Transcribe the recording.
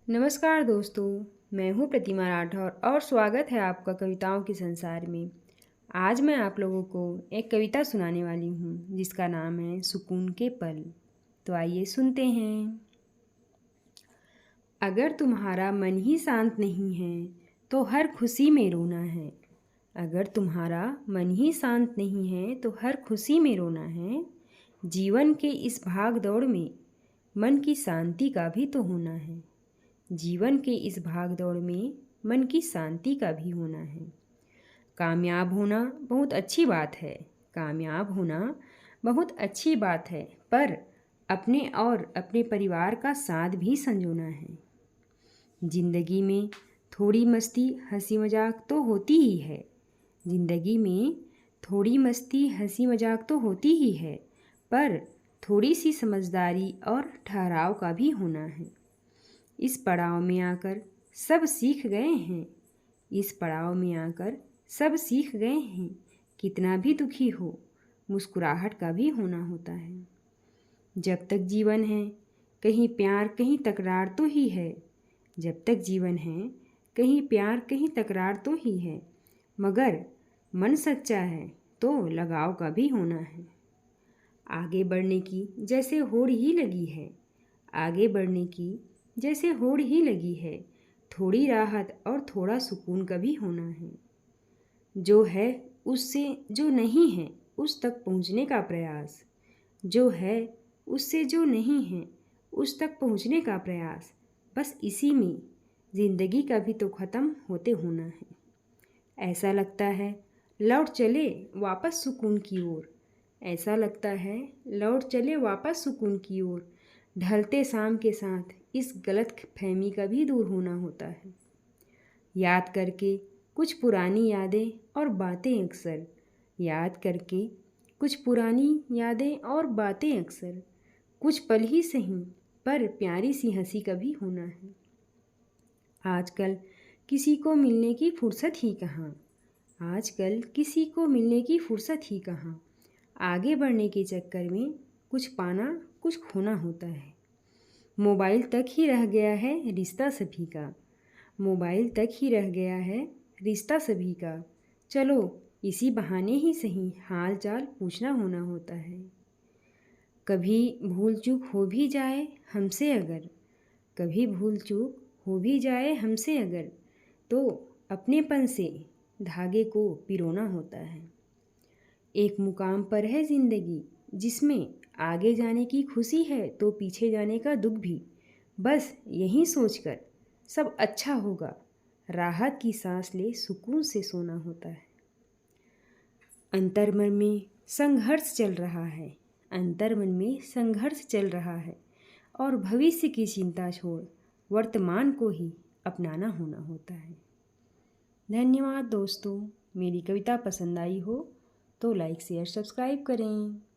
नमस्कार दोस्तों, मैं हूँ प्रतिमा राठौर और स्वागत है आपका कविताओं के संसार में। आज मैं आप लोगों को एक कविता सुनाने वाली हूँ जिसका नाम है सुकून के पल। तो आइए सुनते हैं। अगर तुम्हारा मन ही शांत नहीं है तो हर खुशी में रोना है। अगर तुम्हारा मन ही शांत नहीं है तो हर खुशी में रोना है। जीवन के इस भाग दौड़ में मन की शांति का भी तो होना है। जीवन के इस भाग दौड़ में मन की शांति का भी होना है। कामयाब होना बहुत अच्छी बात है, कामयाब होना बहुत अच्छी बात है, पर अपने और अपने परिवार का साथ भी संजोना है। जिंदगी में थोड़ी मस्ती हंसी मजाक तो होती ही है। जिंदगी में थोड़ी मस्ती हंसी मजाक तो होती ही है, पर थोड़ी सी समझदारी और ठहराव का भी होना है। इस पड़ाव में आकर सब सीख गए हैं। इस पड़ाव में आकर सब सीख गए हैं। कितना भी दुखी हो, मुस्कुराहट का भी होना होता है। जब तक जीवन है कहीं प्यार कहीं तकरार तो ही है। जब तक जीवन है कहीं प्यार कहीं तकरार तो ही है, मगर मन सच्चा है तो लगाव का भी होना है। आगे बढ़ने की जैसे होड़ ही लगी है। आगे बढ़ने की जैसे होड़ ही लगी है। थोड़ी राहत और थोड़ा सुकून का भी होना है। जो है उससे जो नहीं है उस तक पहुंचने का प्रयास। जो है उससे जो नहीं है उस तक पहुंचने का प्रयास। बस इसी में ज़िंदगी का भी तो ख़त्म होते होना है। ऐसा लगता है लौट चले वापस सुकून की ओर। ऐसा लगता है लौट चले वापस सुकून की ओर। ढलते शाम के साथ इस गलत फहमी का भी दूर होना होता है। याद करके कुछ पुरानी यादें और बातें अक्सर। याद करके कुछ पुरानी यादें और बातें अक्सर। कुछ पल ही सही पर प्यारी सी हंसी का भी होना है। आजकल किसी को मिलने की फुर्सत ही कहाँ। आजकल किसी को मिलने की फुर्सत ही कहाँ। आगे बढ़ने के चक्कर में कुछ पाना कुछ खोना होता है। मोबाइल तक ही रह गया है रिश्ता सभी का। मोबाइल तक ही रह गया है रिश्ता सभी का। चलो इसी बहाने ही सही हाल चाल पूछना होना होता है। कभी भूल चूक हो भी जाए हमसे अगर, कभी भूल चूक हो भी जाए हमसे अगर, तो अपनेपन से धागे को पिरोना होता है। एक मुकाम पर है ज़िंदगी जिसमें आगे जाने की खुशी है तो पीछे जाने का दुख भी। बस यही सोचकर सब अच्छा होगा, राहत की सांस ले सुकून से सोना होता है। अंतर्मन में संघर्ष चल रहा है। अंतर्मन में संघर्ष चल रहा है और भविष्य की चिंता छोड़ वर्तमान को ही अपनाना होना होता है। धन्यवाद दोस्तों। मेरी कविता पसंद आई हो तो लाइक शेयर सब्सक्राइब करें।